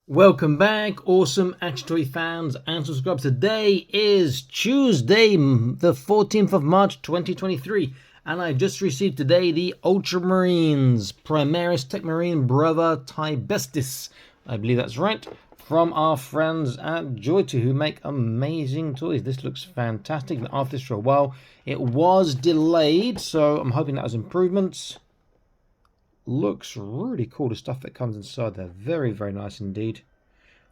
Welcome back, awesome Action Toy fans and subscribers. Today is Tuesday, the 14th of March 2023, and I just received today the Ultramarines Primaris Techmarine Brother Tybestis. I believe that's right, from our friends at JoyToy, who make amazing toys. This looks fantastic. And after this for a while, it was delayed, so I'm hoping that has improvements. Looks really cool, the stuff that comes inside there. Very, very nice indeed.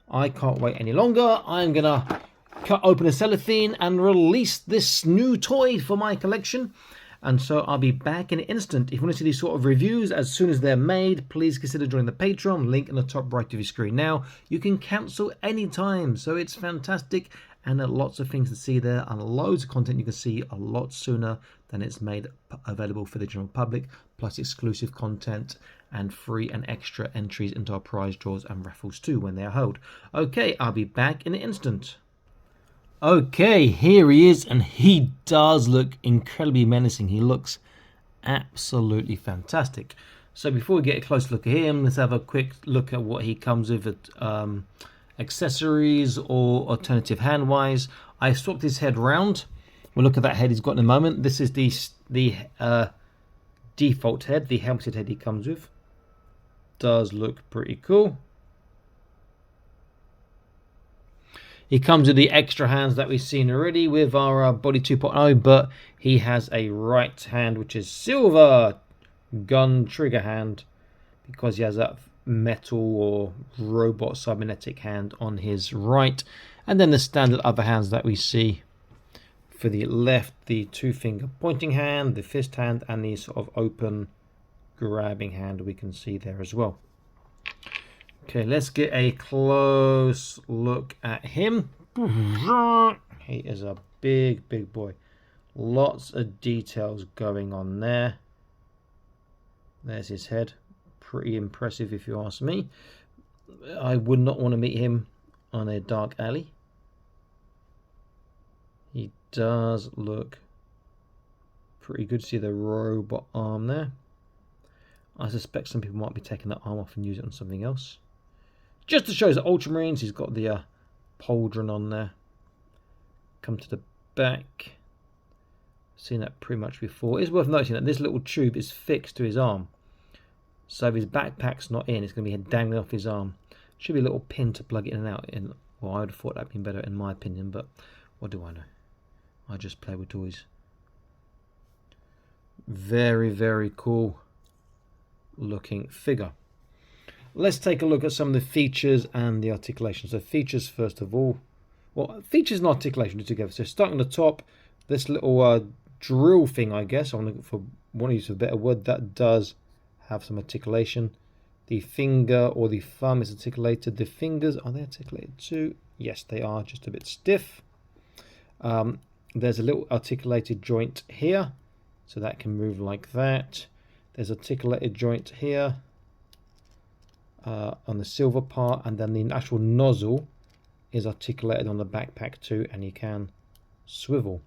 I can't wait any longer. I'm gonna cut open a cellophane and release this new toy for my collection. And so I'll be back in an instant. If you want to see these sort of reviews as soon as they're made, please consider joining the Patreon, link in the top right of your screen now. You can cancel anytime, so it's fantastic. And there are lots of things to see there, and loads of content you can see a lot sooner than it's made available for the general public, plus exclusive content and free and extra entries into our prize draws and raffles too when they are held. Okay, I'll be back in an instant. Okay, here he is, and he does look incredibly menacing. He looks absolutely fantastic. So before we get a close look at him, let's have a quick look at what he comes with at accessories or alternative hand-wise. I swapped his head round. We'll look at that head he's got in a moment. This is the default head, the helmeted head he comes with. Does look pretty cool. He comes with the extra hands that we've seen already with our Body 2.0, but he has a right hand which is silver gun trigger hand because he has that metal or robot cybernetic hand on his right, and then the standard other hands that we see for the left, the two-finger pointing hand, the fist hand, and the sort of open grabbing hand we can see there as well. Okay, let's get a close look at him. He is a big boy. Lots of details going on there. There's his head. Pretty impressive if you ask me. I would not want to meet him on a dark alley. He does look pretty good. See the robot arm there. I suspect some people might be taking that arm off and use it on something else. Just to show the Ultramarines, he's got the pauldron on there. Come to the back. Seen that pretty much before. It's worth noticing that this little tube is fixed to his arm. So if his backpack's not in, it's going to be dangling off his arm. Should be a little pin to plug it in and out. Well, I would have thought that'd been better in my opinion, but what do I know? I just play with toys. Very cool looking figure. Let's take a look at some of the features and the articulation. So features first of all. Well, features and articulation together. So starting at the top, this little drill thing, I guess. I'm looking for one use of a better word. That does have some articulation. The finger or the thumb is articulated. The fingers, are they articulated too? Yes, they are, just a bit stiff. There's a little articulated joint here, so that can move like that. There's articulated joint here on the silver part, and then the actual nozzle is articulated on the backpack too, and you can swivel.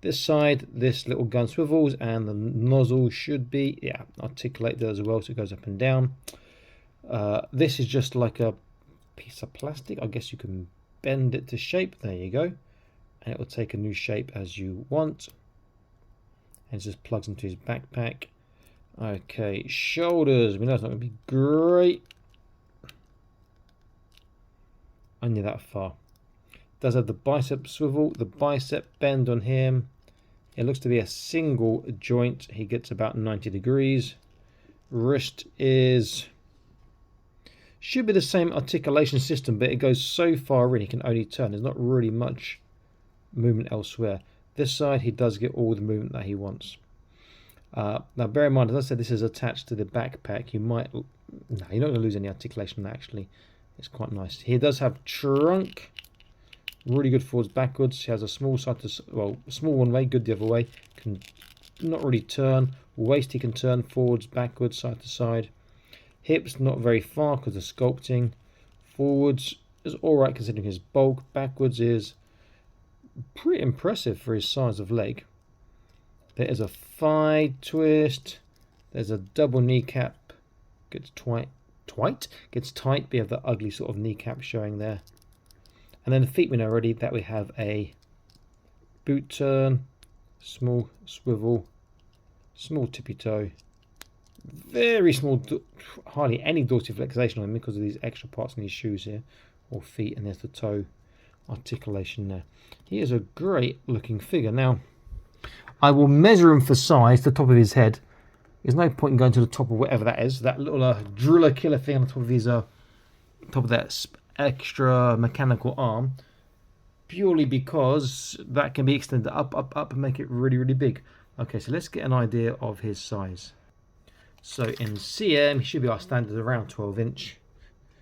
This side, this little gun swivels, and the nozzle should be articulated as well, so it goes up and down. This is just like a piece of plastic. I guess you can bend it to shape. There you go, and it will take a new shape as you want. And it just plugs into his backpack. Okay, shoulders. We know it's not going to be great. Only that far. Does have the bicep swivel, the bicep bend on him. It looks to be a single joint. He gets about 90 degrees. Wrist should be the same articulation system, but it goes so far in he can only turn. There's not really much movement elsewhere. This side he does get all the movement that he wants. Now bear in mind, as I said, this is attached to the backpack. You're not going to lose any articulation actually. It's quite nice. He does have trunk. Really good forwards, backwards. He has a small side to, well, small one way, good the other way. Can not really turn. Waist he can turn forwards, backwards, side to side. Hips not very far because of sculpting. Forwards is alright considering his bulk. Backwards is pretty impressive for his size of leg. There is a thigh twist. There's a double kneecap. Gets gets tight, but you have the ugly sort of kneecap showing there. And then the feet, we know already that we have a boot turn, small swivel, small tippy toe, very small, hardly any dorsiflexation on him because of these extra parts in his shoes here, or feet, and there's the toe articulation there. He is a great looking figure. Now, I will measure him for size, the top of his head. There's no point in going to the top of whatever that is, that little driller killer thing on the top of his, top of that extra mechanical arm, purely because that can be extended up and make it really, really big. Okay, so let's get an idea of his size. So in cm, he should be our standard around 12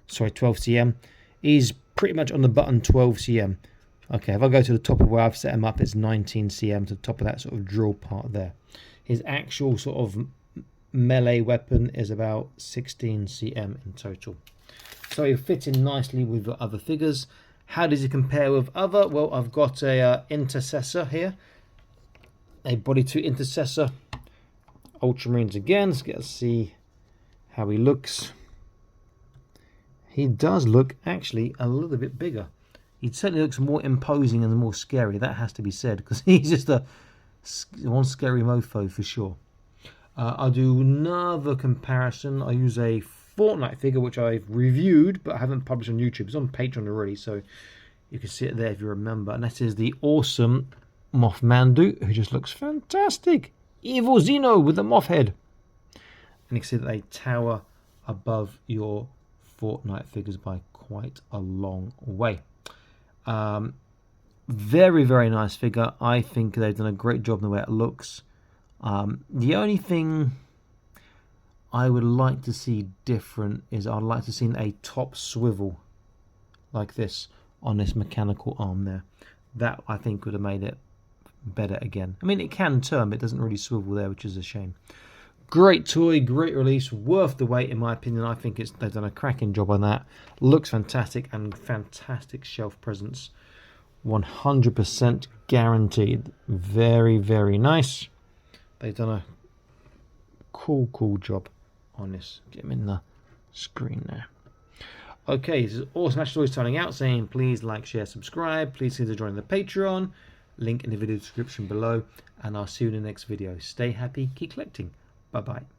cm. He's pretty much on the button 12 cm. Okay, if I go to the top of where I've set him up, it's 19 cm to the top of that sort of drill part there. His actual sort of melee weapon is about 16 cm in total. So he'll fit in nicely with the other figures. How does he compare with other? Well, I've got a intercessor here, a body 2 intercessor. Ultramarines again. Let's see how he looks. He does look actually a little bit bigger. He certainly looks more imposing and more scary. That has to be said, because he's just one scary mofo for sure. I'll do another comparison. I use a Fortnite figure which I've reviewed but I haven't published on YouTube. It's on Patreon already, so you can see it there if you remember. And that is the awesome Moth Mandu, who just looks fantastic. Evil Xeno with the moth head. And you can see that they tower above your Fortnite figures by quite a long way. Very, very nice figure. I think they've done a great job in the way it looks. The only thing I would like to see different is I'd like to see a top swivel like this on this mechanical arm there. That I think would have made it better again. I mean, it can turn, but it doesn't really swivel there, which is a shame. Great toy, great release, worth the wait in my opinion. I think they've done a cracking job on that. Looks fantastic and fantastic shelf presence. 100% guaranteed. Very, very nice. They've done a cool job on this. Get him in the screen there. Okay, this is Awesome Action Toys signing out, saying please like, share, subscribe. Please consider joining the Patreon. Link in the video description below. And I'll see you in the next video. Stay happy, keep collecting. Bye-bye.